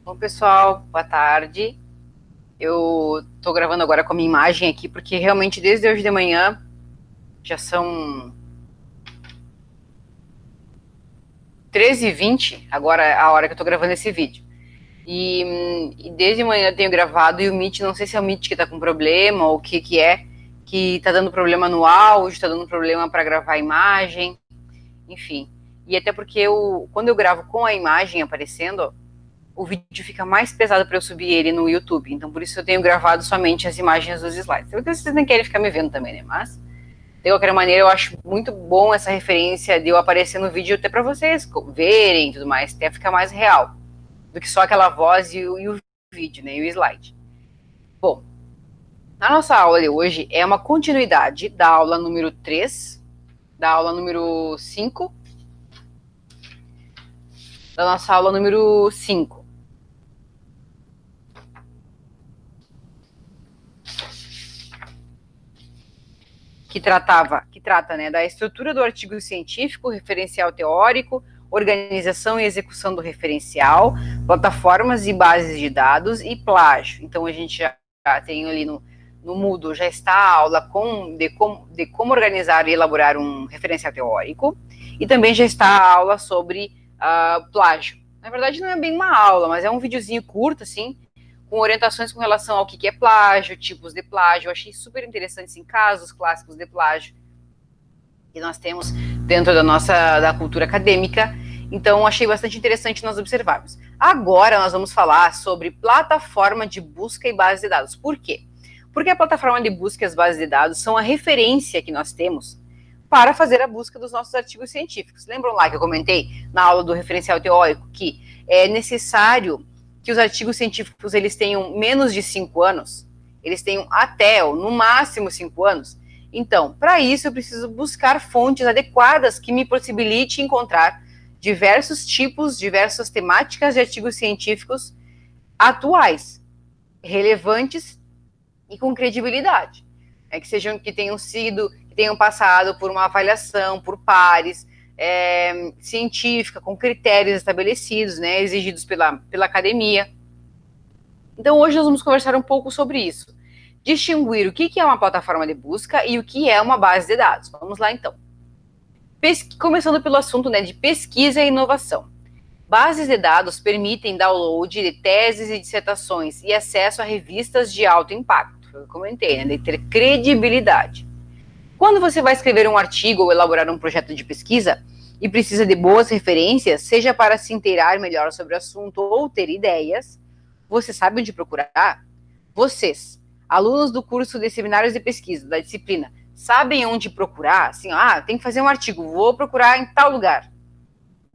Bom, pessoal, boa tarde. Eu tô gravando agora com a minha imagem aqui, porque realmente desde hoje de manhã já são 13h20, agora é a hora que eu tô gravando esse vídeo. E desde manhã eu tenho gravado e o Meet, não sei se é o Meet que tá com problema ou o que é, que tá dando problema no áudio, tá dando problema para gravar a imagem, enfim. E até porque quando eu gravo com a imagem aparecendo, o vídeo fica mais pesado para eu subir ele no YouTube. Então, por isso eu tenho gravado somente as imagens dos slides. Eu sei que vocês nem querem ficar me vendo também, né? Mas, de qualquer maneira, eu acho muito bom essa referência de eu aparecer no vídeo até para vocês verem e tudo mais, até ficar mais real do que só aquela voz e o vídeo, né? E o slide. Bom, a nossa aula de hoje é uma continuidade da aula número 3, da aula número 5, da nossa aula número 5. Que trata, né, da estrutura do artigo científico, referencial teórico, organização e execução do referencial, plataformas e bases de dados e plágio. Então a gente já tem ali no Moodle, já está a aula de como organizar e elaborar um referencial teórico, e também já está a aula sobre plágio. Na verdade não é bem uma aula, mas é um videozinho curto, assim, com orientações com relação ao que é plágio, tipos de plágio. Eu achei super interessante, assim, casos clássicos de plágio que nós temos dentro da cultura acadêmica. Então, achei bastante interessante nós observarmos. Agora, nós vamos falar sobre plataforma de busca e base de dados. Por quê? Porque a plataforma de busca e as bases de dados são a referência que nós temos para fazer a busca dos nossos artigos científicos. Lembram lá que eu comentei na aula do referencial teórico que é necessário que os artigos científicos eles tenham menos de 5 anos, eles tenham até, ou no máximo 5 anos. Então, para isso eu preciso buscar fontes adequadas que me possibilite encontrar diversos tipos, diversas temáticas de artigos científicos atuais, relevantes e com credibilidade. Que tenham passado por uma avaliação por pares, científica, com critérios estabelecidos, né, exigidos pela academia. Então, hoje nós vamos conversar um pouco sobre isso. Distinguir o que é uma plataforma de busca e o que é uma base de dados. Vamos lá, então. Começando pelo assunto, né, de pesquisa e inovação. Bases de dados permitem download de teses e dissertações e acesso a revistas de alto impacto. Eu comentei, né, de ter credibilidade. Quando você vai escrever um artigo ou elaborar um projeto de pesquisa e precisa de boas referências, seja para se inteirar melhor sobre o assunto ou ter ideias, você sabe onde procurar? Vocês, alunos do curso de seminários de pesquisa, da disciplina, sabem onde procurar? Assim, tem que fazer um artigo, vou procurar em tal lugar.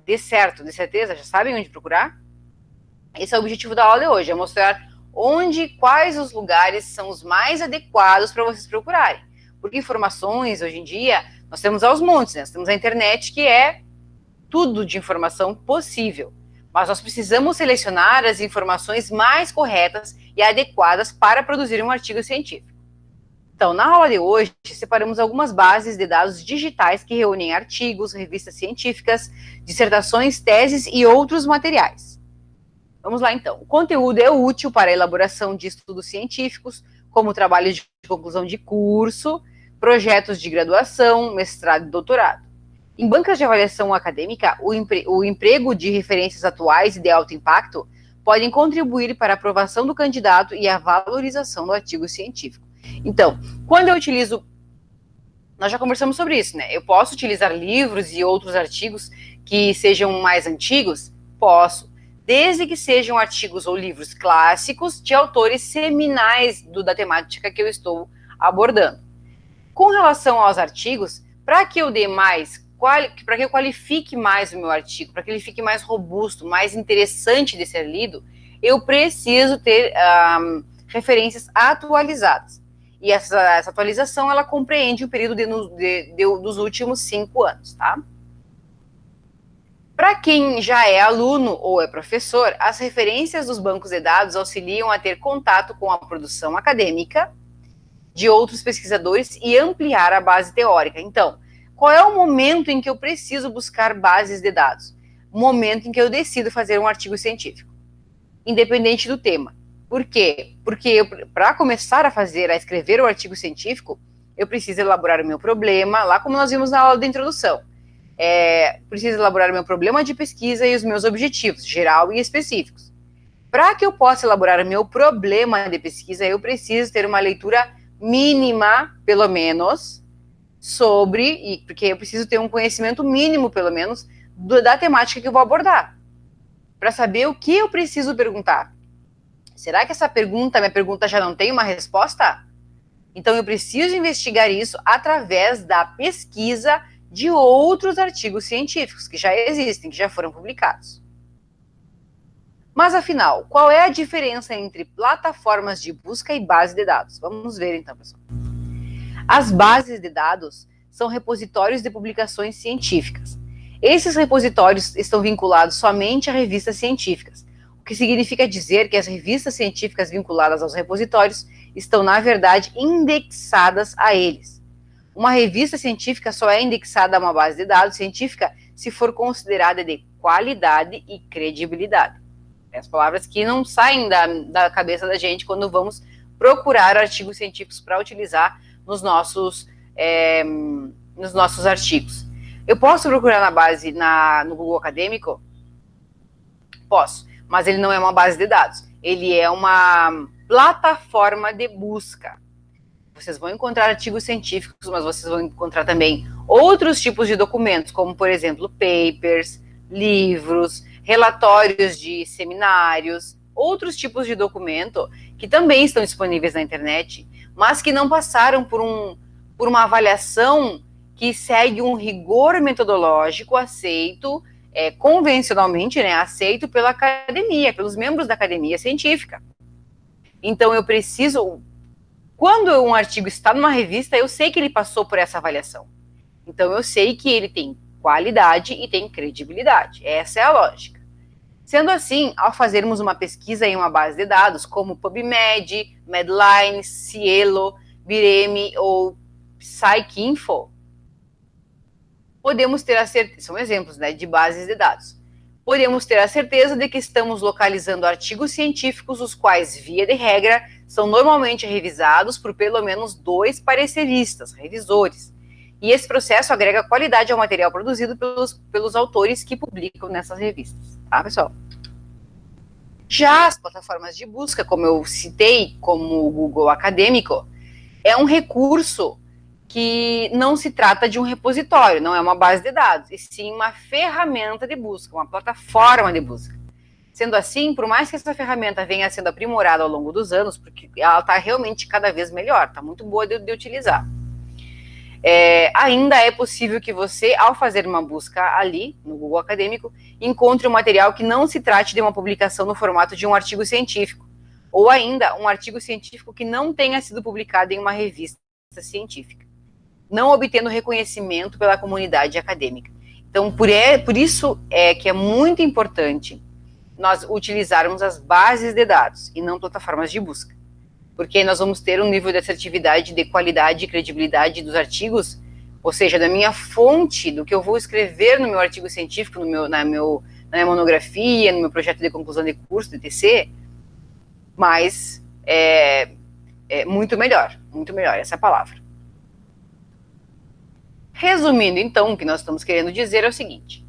De certo, de certeza, já sabem onde procurar? Esse é o objetivo da aula de hoje, é mostrar quais os lugares são os mais adequados para vocês procurarem. Porque informações, hoje em dia, nós temos aos montes, né? Nós temos a internet, que é tudo de informação possível. Mas nós precisamos selecionar as informações mais corretas e adequadas para produzir um artigo científico. Então, na aula de hoje, separamos algumas bases de dados digitais que reúnem artigos, revistas científicas, dissertações, teses e outros materiais. Vamos lá, então. O conteúdo é útil para a elaboração de estudos científicos, como trabalhos de conclusão de curso, projetos de graduação, mestrado e doutorado. Em bancas de avaliação acadêmica, o emprego de referências atuais e de alto impacto podem contribuir para a aprovação do candidato e a valorização do artigo científico. Então, quando eu utilizo... Nós já conversamos sobre isso, né? Eu posso utilizar livros e outros artigos que sejam mais antigos? Posso, desde que sejam artigos ou livros clássicos de autores seminais da temática que eu estou abordando. Com relação aos artigos, para que eu qualifique mais o meu artigo, para que ele fique mais robusto, mais interessante de ser lido, eu preciso ter referências atualizadas. E essa atualização, ela compreende o período dos últimos 5 anos, tá? Para quem já é aluno ou é professor, as referências dos bancos de dados auxiliam a ter contato com a produção acadêmica de outros pesquisadores e ampliar a base teórica. Então, qual é o momento em que eu preciso buscar bases de dados? O momento em que eu decido fazer um artigo científico. independente do tema. Por quê? Porque para começar a escrever o artigo científico, eu preciso elaborar o meu problema, lá como nós vimos na aula da introdução. Preciso elaborar o meu problema de pesquisa e os meus objetivos, geral e específicos. Para que eu possa elaborar o meu problema de pesquisa, eu preciso ter uma leitura mínima, pelo menos, porque eu preciso ter um conhecimento mínimo, pelo menos, da temática que eu vou abordar. Para saber o que eu preciso perguntar. Será que minha pergunta já não tem uma resposta? Então eu preciso investigar isso através da pesquisa de outros artigos científicos que já existem, que já foram publicados. Mas afinal, qual é a diferença entre plataformas de busca e base de dados? Vamos ver então, pessoal. As bases de dados são repositórios de publicações científicas. Esses repositórios estão vinculados somente a revistas científicas, o que significa dizer que as revistas científicas vinculadas aos repositórios estão, na verdade, indexadas a eles. Uma revista científica só é indexada a uma base de dados científica se for considerada de qualidade e credibilidade. As palavras que não saem da cabeça da gente quando vamos procurar artigos científicos para utilizar nos nossos artigos. Eu posso procurar no Google Acadêmico? Posso, mas ele não é uma base de dados. Ele é uma plataforma de busca. Vocês vão encontrar artigos científicos, mas vocês vão encontrar também outros tipos de documentos, como, por exemplo, papers, livros, relatórios de seminários, outros tipos de documento que também estão disponíveis na internet, mas que não passaram por uma avaliação que segue um rigor metodológico aceito, convencionalmente, aceito pela academia, pelos membros da academia científica. Então, eu preciso... Quando um artigo está numa revista, eu sei que ele passou por essa avaliação. Então, eu sei que ele tem qualidade e tem credibilidade. Essa é a lógica. Sendo assim, ao fazermos uma pesquisa em uma base de dados, como PubMed, Medline, Cielo, Bireme ou PsycInfo, podemos ter a certeza, são exemplos de bases de dados, podemos ter a certeza de que estamos localizando artigos científicos, os quais, via de regra, são normalmente revisados por pelo menos 2 pareceristas, revisores. E esse processo agrega qualidade ao material produzido pelos autores que publicam nessas revistas. Tá, pessoal? Já as plataformas de busca, como eu citei, como o Google Acadêmico, é um recurso que não se trata de um repositório, não é uma base de dados, e sim uma ferramenta de busca, uma plataforma de busca. Sendo assim, por mais que essa ferramenta venha sendo aprimorada ao longo dos anos, porque ela está realmente cada vez melhor, está muito boa de utilizar. Ainda é possível que você, ao fazer uma busca ali, no Google Acadêmico, encontre um material que não se trate de uma publicação no formato de um artigo científico, ou ainda um artigo científico que não tenha sido publicado em uma revista científica, não obtendo reconhecimento pela comunidade acadêmica. Então, por isso é que é muito importante nós utilizarmos as bases de dados e não plataformas de busca. Porque aí nós vamos ter um nível de assertividade, de qualidade e credibilidade dos artigos, ou seja, da minha fonte, do que eu vou escrever no meu artigo científico, na minha monografia, no meu projeto de conclusão de curso, de TC, mas muito melhor essa é a palavra. Resumindo, então, o que nós estamos querendo dizer é o seguinte: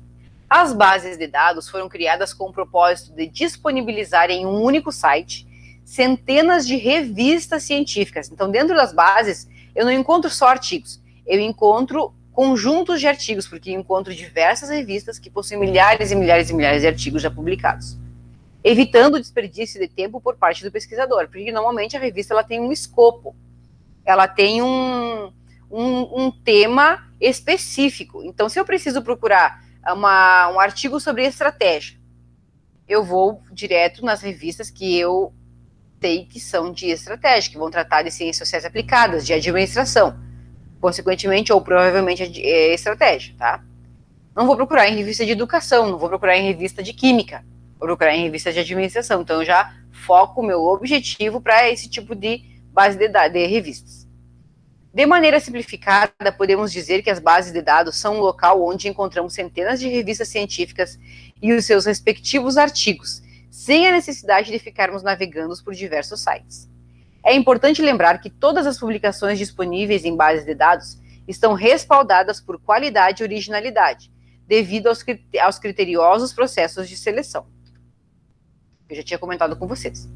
as bases de dados foram criadas com o propósito de disponibilizar em um único site centenas de revistas científicas. Então, dentro das bases, eu não encontro só artigos, eu encontro conjuntos de artigos, porque eu encontro diversas revistas que possuem milhares e milhares e milhares de artigos já publicados, evitando o desperdício de tempo por parte do pesquisador, porque normalmente a revista ela tem um escopo, ela tem um tema específico. Então, se eu preciso procurar um artigo sobre estratégia, eu vou direto nas revistas que eu sei que são de estratégia, que vão tratar de ciências sociais aplicadas, de administração, consequentemente, ou provavelmente estratégia, tá? Não vou procurar em revista de educação, não vou procurar em revista de química, vou procurar em revista de administração. Então, eu já foco o meu objetivo para esse tipo de base de revistas. De maneira simplificada, podemos dizer que as bases de dados são um local onde encontramos centenas de revistas científicas e os seus respectivos artigos, sem a necessidade de ficarmos navegando por diversos sites. É importante lembrar que todas as publicações disponíveis em bases de dados estão respaldadas por qualidade e originalidade, devido aos criteriosos processos de seleção. Eu já tinha comentado com vocês.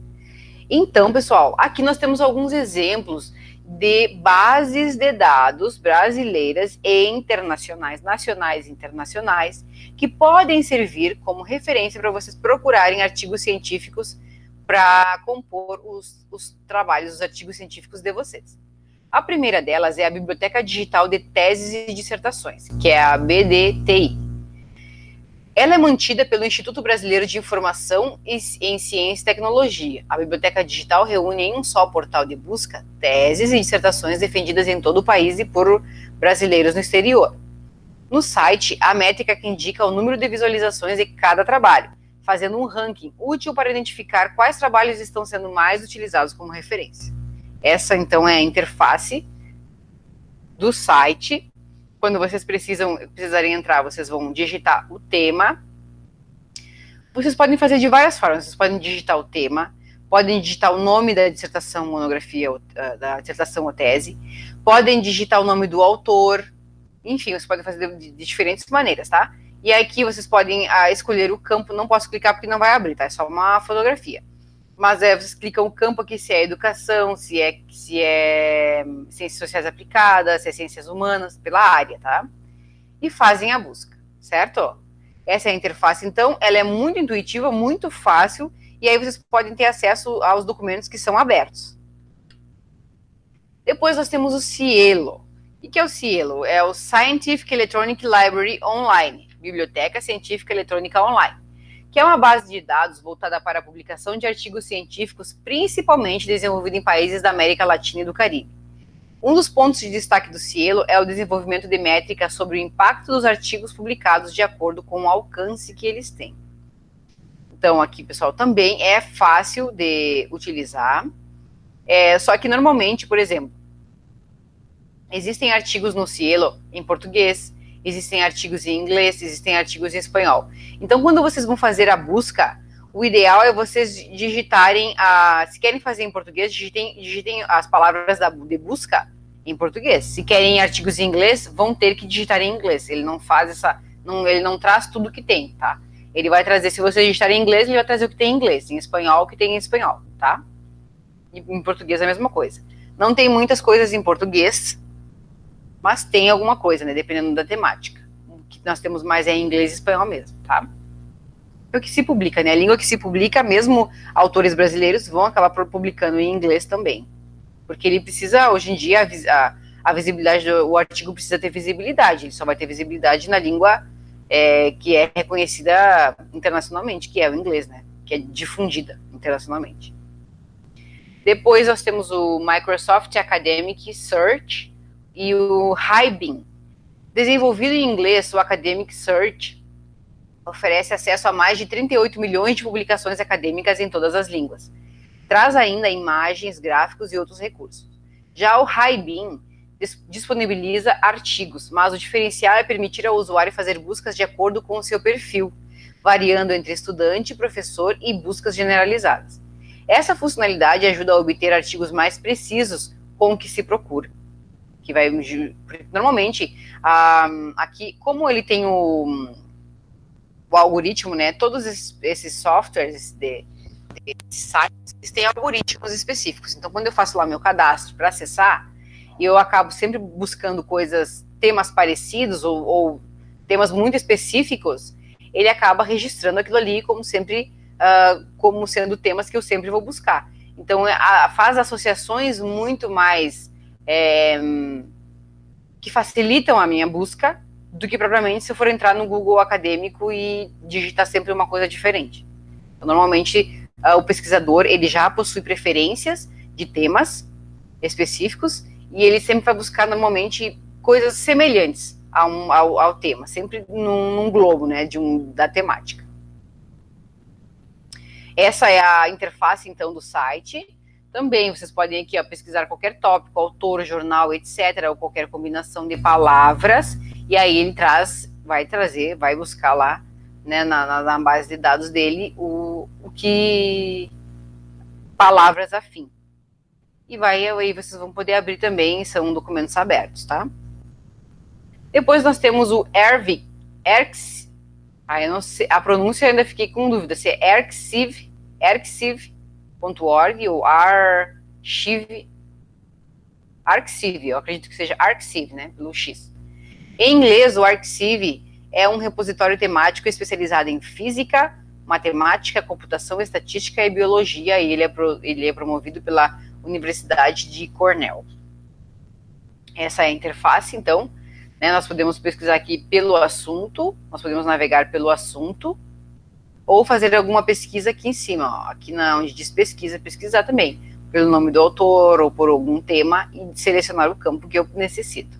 Então, pessoal, aqui nós temos alguns exemplos de bases de dados brasileiras e internacionais, nacionais e internacionais, que podem servir como referência para vocês procurarem artigos científicos para compor os trabalhos, os artigos científicos de vocês. A primeira delas é a Biblioteca Digital de Teses e Dissertações, que é a BDTI. Ela é mantida pelo Instituto Brasileiro de Informação em Ciência e Tecnologia. A Biblioteca Digital reúne em um só portal de busca teses e dissertações defendidas em todo o país e por brasileiros no exterior. No site, há métrica que indica o número de visualizações de cada trabalho, fazendo um ranking útil para identificar quais trabalhos estão sendo mais utilizados como referência. Essa, então, é a interface do site. Quando vocês precisarem entrar, vocês vão digitar o tema. Vocês podem fazer de várias formas. Vocês podem digitar o tema, podem digitar o nome da dissertação, monografia, da dissertação ou tese, podem digitar o nome do autor, enfim, vocês podem fazer de diferentes maneiras, tá? E aí aqui vocês podem escolher o campo, não posso clicar porque não vai abrir, tá? É só uma fotografia. Mas vocês clicam o campo aqui se é educação, se é ciências sociais aplicadas, se é ciências humanas, pela área, tá? E fazem a busca, certo? Essa é a interface, então, ela é muito intuitiva, muito fácil, e aí vocês podem ter acesso aos documentos que são abertos. Depois nós temos o Cielo. O que é o Cielo? É o Scientific Electronic Library Online, Biblioteca Científica Eletrônica Online, que é uma base de dados voltada para a publicação de artigos científicos, principalmente desenvolvida em países da América Latina e do Caribe. Um dos pontos de destaque do Cielo é o desenvolvimento de métricas sobre o impacto dos artigos publicados de acordo com o alcance que eles têm. Então, aqui, pessoal, também é fácil de utilizar, só que normalmente, por exemplo, existem artigos no Cielo em português, existem artigos em inglês, existem artigos em espanhol. Então, quando vocês vão fazer a busca, o ideal é vocês digitarem, se querem fazer em português, digitem as palavras de busca em português. Se querem artigos em inglês, vão ter que digitar em inglês. Ele não faz ele não traz tudo que tem, tá? Ele vai trazer, se você digitar em inglês, ele vai trazer o que tem em inglês, em espanhol, o que tem em espanhol, tá? E em português é a mesma coisa. Não tem muitas coisas em português, mas tem alguma coisa, né, dependendo da temática. O que nós temos mais é em inglês e espanhol mesmo, tá? É o que se publica, né, a língua que se publica, mesmo autores brasileiros vão acabar publicando em inglês também, porque ele precisa, hoje em dia, a visibilidade, o artigo precisa ter visibilidade, ele só vai ter visibilidade na língua que é reconhecida internacionalmente, que é o inglês, né, que é difundida internacionalmente. Depois nós temos o Microsoft Academic Search, e o HiBeam. Desenvolvido em inglês, o Academic Search oferece acesso a mais de 38 milhões de publicações acadêmicas em todas as línguas. Traz ainda imagens, gráficos e outros recursos. Já o HiBeam disponibiliza artigos, mas o diferencial é permitir ao usuário fazer buscas de acordo com o seu perfil, variando entre estudante, professor e buscas generalizadas. Essa funcionalidade ajuda a obter artigos mais precisos com o que se procura. Que vai, normalmente, aqui, como ele tem o algoritmo, né, todos esses softwares de sites, eles têm algoritmos específicos. Então, quando eu faço lá meu cadastro para acessar, eu acabo sempre buscando temas parecidos ou temas muito específicos, ele acaba registrando aquilo ali como sempre, como sendo temas que eu sempre vou buscar. Então, faz associações muito mais que facilitam a minha busca do que propriamente se eu for entrar no Google acadêmico e digitar sempre uma coisa diferente. Então, normalmente, o pesquisador, ele já possui preferências de temas específicos e ele sempre vai buscar, normalmente, coisas semelhantes ao tema, sempre num globo, né, da temática. Essa é a interface, então, do site. Também vocês podem aqui pesquisar qualquer tópico, autor, jornal, etc., ou qualquer combinação de palavras, e aí ele vai buscar lá né, na base de dados dele, o que palavras afim. E aí vocês vão poder abrir também, são documentos abertos, tá? Depois nós temos o ERVIC, eu não sei, a pronúncia eu ainda fiquei com dúvida, se é arxiv.org ou archive, eu acredito que seja arxiv, né, pelo X. Em inglês, o arxiv é um repositório temático especializado em física, matemática, computação, estatística e biologia, e ele é promovido pela Universidade de Cornell. Essa é a interface, então, né, nós podemos pesquisar aqui pelo assunto, nós podemos navegar pelo assunto, ou fazer alguma pesquisa aqui em cima, ó, aqui onde diz pesquisa, pesquisar também, pelo nome do autor ou por algum tema, e selecionar o campo que eu necessito.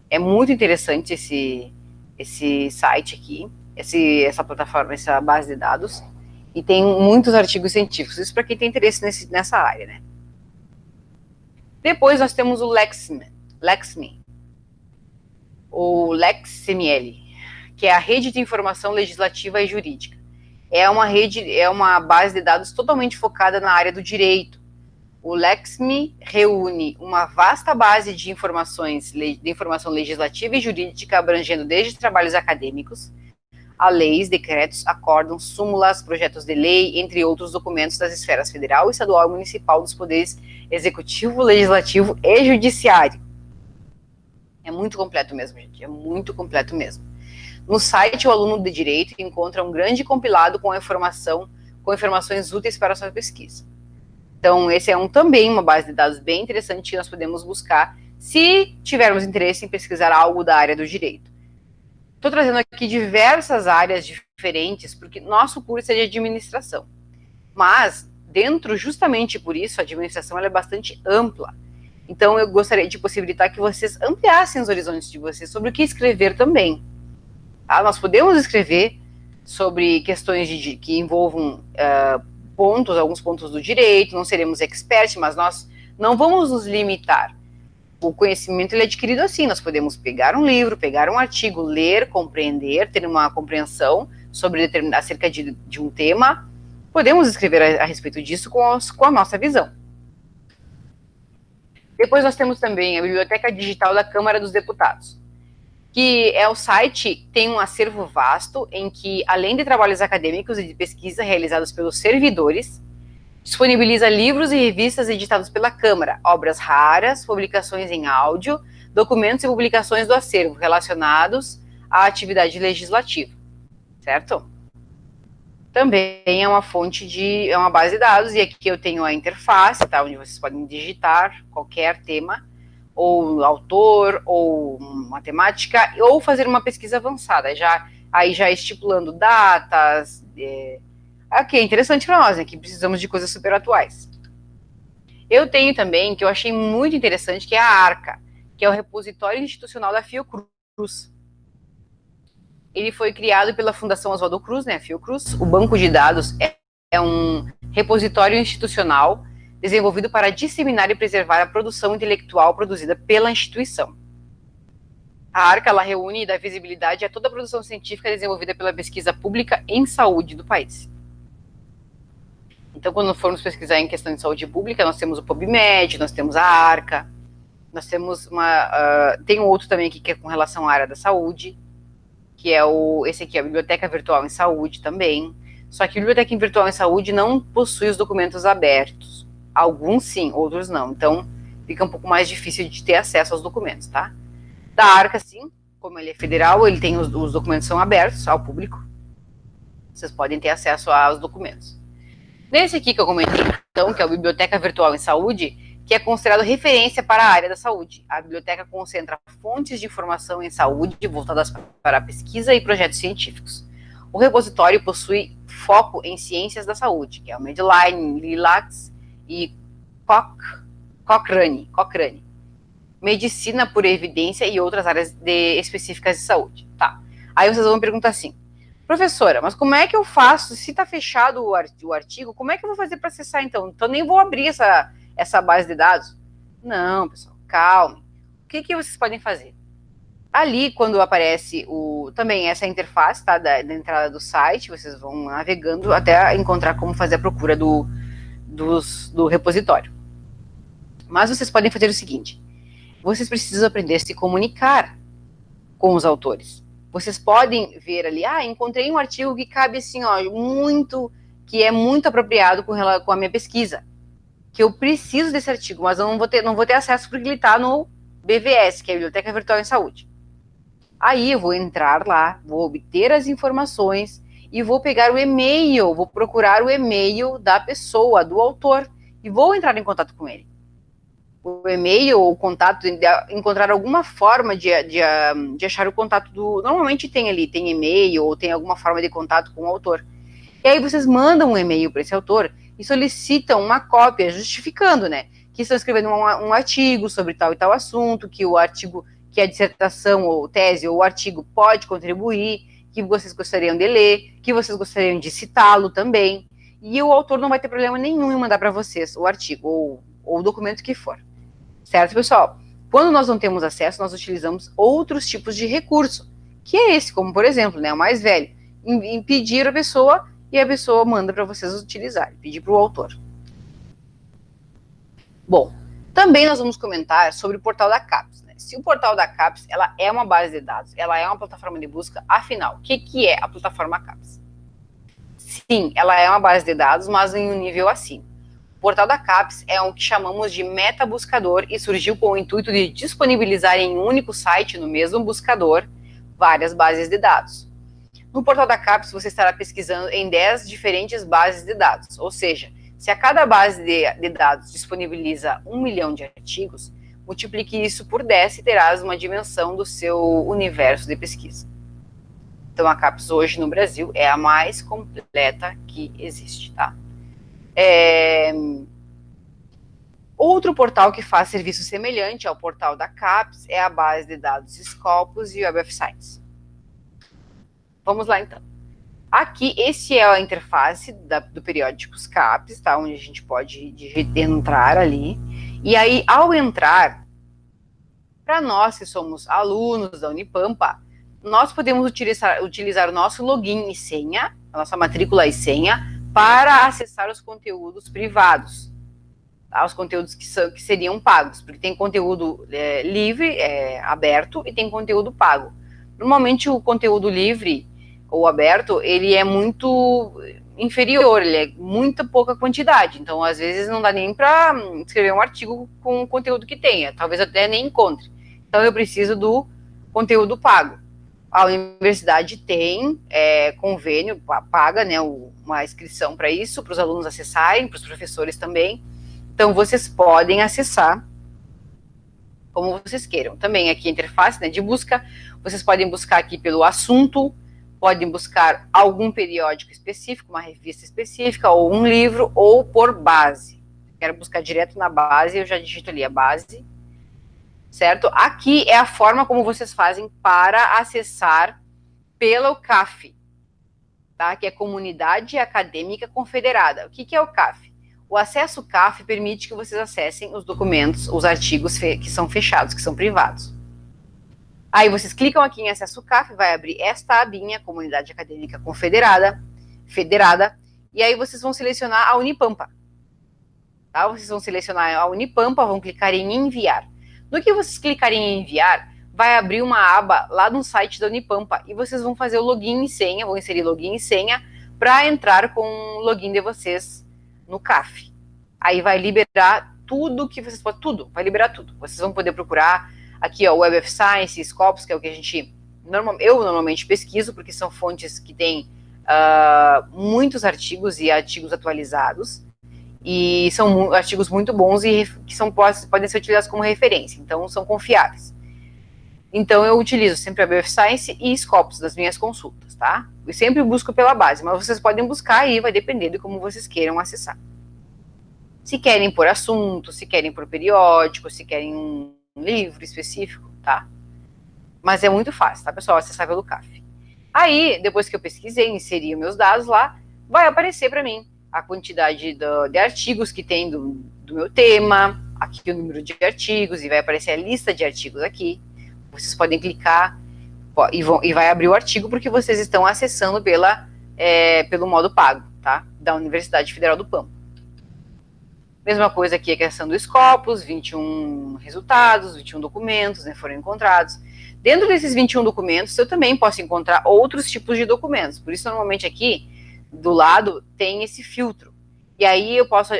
É muito interessante esse site aqui, essa plataforma, essa base de dados, e tem muitos artigos científicos, isso para quem tem interesse nessa área, né? Depois nós temos o Lexme, ou LexML, que é a Rede de Informação Legislativa e Jurídica. É uma base de dados totalmente focada na área do direito. O Lexme reúne uma vasta base de informação legislativa e jurídica, abrangendo desde trabalhos acadêmicos a leis, decretos, acórdãos, súmulas, projetos de lei, entre outros documentos das esferas federal, estadual e municipal dos poderes executivo, legislativo e judiciário. É muito completo mesmo, gente, é muito completo mesmo. No site, o aluno de direito encontra um grande compilado com informações úteis para a sua pesquisa. Então, esse é também uma base de dados bem interessante que nós podemos buscar se tivermos interesse em pesquisar algo da área do direito. Estou trazendo aqui diversas áreas diferentes, porque nosso curso é de administração. Mas, justamente por isso, a administração ela é bastante ampla. Então, eu gostaria de possibilitar que vocês ampliassem os horizontes de vocês sobre o que escrever também. Tá? Nós podemos escrever sobre questões que envolvam alguns pontos do direito, não seremos experts, mas nós não vamos nos limitar. O conhecimento ele é adquirido assim, nós podemos pegar um livro, pegar um artigo, ler, compreender, ter uma compreensão acerca de um tema, podemos escrever a respeito disso com a nossa visão. Depois nós temos também a Biblioteca Digital da Câmara dos Deputados, que é o site, tem um acervo vasto em que, além de trabalhos acadêmicos e de pesquisa realizados pelos servidores, disponibiliza livros e revistas editados pela Câmara, obras raras, publicações em áudio, documentos e publicações do acervo relacionados à atividade legislativa, certo? Também é uma é uma base de dados, e aqui eu tenho a interface, tá, onde vocês podem digitar qualquer tema, ou autor, ou matemática, ou fazer uma pesquisa avançada, já estipulando datas, que é interessante para nós, né, que precisamos de coisas super atuais. Eu tenho também, que eu achei muito interessante, que é a ARCA, que é o repositório institucional da Fiocruz. Ele foi criado pela Fundação Oswaldo Cruz, né, a Fiocruz. O banco de dados é um repositório institucional desenvolvido para disseminar e preservar a produção intelectual produzida pela instituição. A ARCA ela reúne e dá visibilidade a toda a produção científica desenvolvida pela pesquisa pública em saúde do país. Então, quando formos pesquisar em questão de saúde pública, nós temos o PubMed, nós temos a ARCA, nós temos tem um outro também aqui que é com relação à área da saúde, que é esse aqui, a Biblioteca Virtual em Saúde também. Só que a Biblioteca Virtual em Saúde não possui os documentos abertos. Alguns sim, outros não. Então, fica um pouco mais difícil de ter acesso aos documentos, tá? Da ARCA, sim, como ele é federal, ele tem os documentos são abertos ao público. Vocês podem ter acesso aos documentos. Nesse aqui que eu comentei, então, que é a Biblioteca Virtual em Saúde, que é considerado referência para a área da saúde. A biblioteca concentra fontes de informação em saúde voltadas para a pesquisa e projetos científicos. O repositório possui foco em ciências da saúde, que é o Medline, Lilacs e Cochrane. Medicina por evidência e outras áreas específicas de saúde. Tá. Aí vocês vão perguntar assim, professora, mas como é que eu faço, se está fechado o artigo, como é que eu vou fazer para acessar então? Então nem vou abrir essa base de dados? Não, pessoal, calma. O que vocês podem fazer? Ali, quando aparece também essa interface, tá, da entrada do site, vocês vão navegando até encontrar como fazer a procura do repositório. Mas vocês podem fazer o seguinte: vocês precisam aprender a se comunicar com os autores. Vocês podem ver ali, encontrei um artigo que cabe assim, que é muito apropriado com a minha pesquisa, que eu preciso desse artigo, mas eu não vou ter acesso porque ele está no BVS, que é a Biblioteca Virtual em Saúde. Aí eu vou entrar lá, vou obter as informações e vou pegar o e-mail, vou procurar o e-mail da pessoa, do autor, e vou entrar em contato com ele. O e-mail ou o contato, encontrar alguma forma de achar o contato Normalmente tem e-mail ou tem alguma forma de contato com o autor. E aí vocês mandam um e-mail para esse autor e solicitam uma cópia, justificando, né, que estão escrevendo um artigo sobre tal e tal assunto, que o artigo, que a dissertação ou tese ou o artigo pode contribuir, que vocês gostariam de ler, que vocês gostariam de citá-lo também. E o autor não vai ter problema nenhum em mandar para vocês o artigo ou o documento que for. Certo, pessoal? Quando nós não temos acesso, nós utilizamos outros tipos de recurso, que é esse, como por exemplo, né, o mais velho, impedir a pessoa e a pessoa manda para vocês utilizar, pedir para o autor. Bom, também nós vamos comentar sobre o portal da CAPES. Né? Se o portal da CAPES, ela é uma base de dados, ela é uma plataforma de busca, afinal, o que é a plataforma CAPES? Sim, ela é uma base de dados, mas em um nível acima. O portal da CAPES é o que chamamos de metabuscador e surgiu com o intuito de disponibilizar em um único site, no mesmo buscador, várias bases de dados. No portal da CAPES, você estará pesquisando em 10 diferentes bases de dados, ou seja, se a cada base de dados disponibiliza 1 milhão de artigos, multiplique isso por 10 e terás uma dimensão do seu universo de pesquisa. Então, a CAPES hoje no Brasil é a mais completa que existe, tá? Outro portal que faz serviço semelhante ao portal da CAPES é a base de dados Scopus e Web of Science. Vamos lá, então. Aqui, esse é a interface do Periódicos CAPES, tá? Onde a gente pode entrar ali. E aí, ao entrar, para nós que somos alunos da Unipampa, nós podemos utilizar o nosso login e senha, a nossa matrícula e senha, para acessar os conteúdos privados, tá? Os conteúdos que seriam pagos, porque tem conteúdo livre, aberto, e tem conteúdo pago. Normalmente o conteúdo livre ou aberto, ele é muito inferior, ele é muita pouca quantidade, então às vezes não dá nem para escrever um artigo com o conteúdo que tenha, talvez até nem encontre. Então eu preciso do conteúdo pago. A universidade tem convênio, paga, né, uma inscrição para isso, para os alunos acessarem, para os professores também. Então, vocês podem acessar como vocês queiram. Também aqui a interface, né, de busca, vocês podem buscar aqui pelo assunto, podem buscar algum periódico específico, uma revista específica, ou um livro, ou por base. Quero buscar direto na base, eu já digito ali a base. Certo? Aqui é a forma como vocês fazem para acessar pelo CAF, tá? Que é Comunidade Acadêmica Confederada. O que é o CAF? O acesso CAF permite que vocês acessem os documentos, os artigos que são fechados, que são privados. Aí vocês clicam aqui em acesso CAF, vai abrir esta abinha, Comunidade Acadêmica Confederada, e aí vocês vão selecionar a Unipampa. Tá? Vocês vão selecionar a Unipampa, vão clicar em enviar. No que vocês clicarem em enviar, vai abrir uma aba lá no site da Unipampa e vocês vão fazer o login e senha, vão inserir login e senha para entrar com o login de vocês no CAF. Aí vai liberar tudo que vocês podem, vai liberar tudo. Vocês vão poder procurar aqui, ó, Web of Science, Scopus, que é o que eu normalmente pesquiso, porque são fontes que têm muitos artigos e artigos atualizados. E são artigos muito bons e que podem ser utilizados como referência, então são confiáveis. Então eu utilizo sempre a Web of Science e Scopus nas minhas consultas, tá? Eu sempre busco pela base, mas vocês podem buscar aí, vai depender de como vocês queiram acessar. Se querem por assunto, se querem por periódico, se querem um livro específico, tá? Mas é muito fácil, tá, pessoal? Acessar pelo CAF. Aí, depois que eu pesquisei, inseri os meus dados lá, vai aparecer para mim a quantidade de artigos que tem do meu tema, aqui o número de artigos, e vai aparecer a lista de artigos aqui. vocês podem clicar e vai abrir o artigo porque vocês estão acessando pelo modo pago, tá? Da Universidade Federal do Pampa. Mesma coisa aqui a questão do Scopus, 21 resultados, 21 documentos, né, foram encontrados. Dentro desses 21 documentos, eu também posso encontrar outros tipos de documentos. Por isso, normalmente aqui, do lado, tem esse filtro. E aí eu posso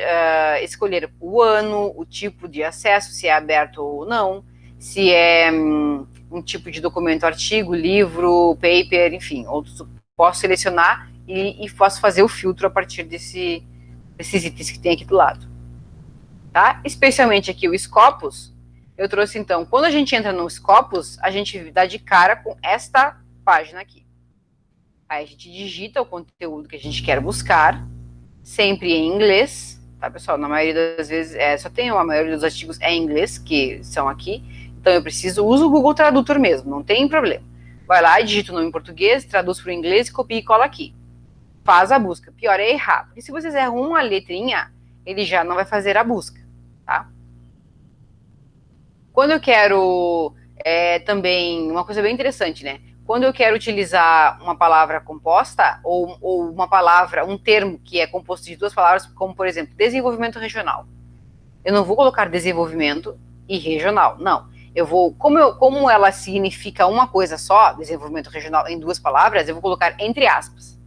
escolher o ano, o tipo de acesso, se é aberto ou não, se é um tipo de documento, artigo, livro, paper, enfim, outros. Posso selecionar e posso fazer o filtro a partir desses itens que tem aqui do lado. Tá? Especialmente aqui o Scopus, eu trouxe então, quando a gente entra no Scopus, a gente dá de cara com esta página aqui. Aí a gente digita o conteúdo que a gente quer buscar, sempre em inglês, tá, pessoal? Na maioria das vezes, a maioria dos artigos é em inglês, que são aqui, então eu uso o Google Tradutor mesmo, não tem problema. Vai lá, digita o nome em português, traduz para o inglês, copia e cola aqui. Faz a busca. Pior é errar, porque se vocês erram uma letrinha, ele já não vai fazer a busca, tá? Quando eu quero, também, uma coisa bem interessante, né? Quando eu quero utilizar uma palavra composta, ou uma palavra, um termo que é composto de duas palavras, como, por exemplo, desenvolvimento regional. Eu não vou colocar desenvolvimento e regional, não. Eu vou, como ela significa uma coisa só, desenvolvimento regional em duas palavras, eu vou colocar entre aspas.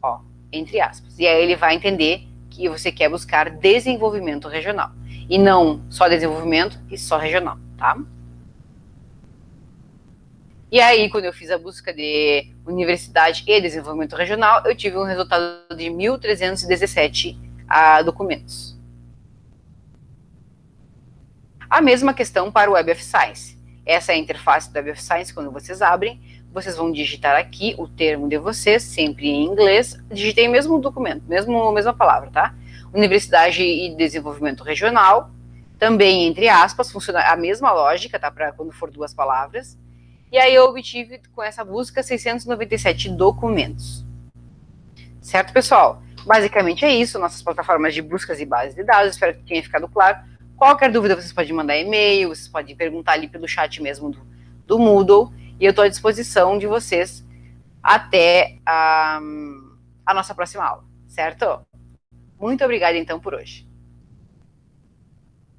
Ó, entre aspas. E aí ele vai entender que você quer buscar desenvolvimento regional. E não só desenvolvimento e só regional, tá? E aí, quando eu fiz a busca de universidade e desenvolvimento regional, eu tive um resultado de 1.317 documentos. A mesma questão para o Web of Science. Essa é a interface do Web of Science, quando vocês abrem, vocês vão digitar aqui o termo de vocês, sempre em inglês, digitei o mesmo documento, mesma palavra, tá? Universidade e desenvolvimento regional, também entre aspas, funciona a mesma lógica, tá? Para quando for duas palavras. E aí eu obtive, com essa busca, 697 documentos. Certo, pessoal? Basicamente é isso, nossas plataformas de buscas e bases de dados, espero que tenha ficado claro. Qualquer dúvida, vocês podem mandar e-mail, vocês podem perguntar ali pelo chat mesmo do Moodle, e eu estou à disposição de vocês até a nossa próxima aula, certo? Muito obrigada, então, por hoje.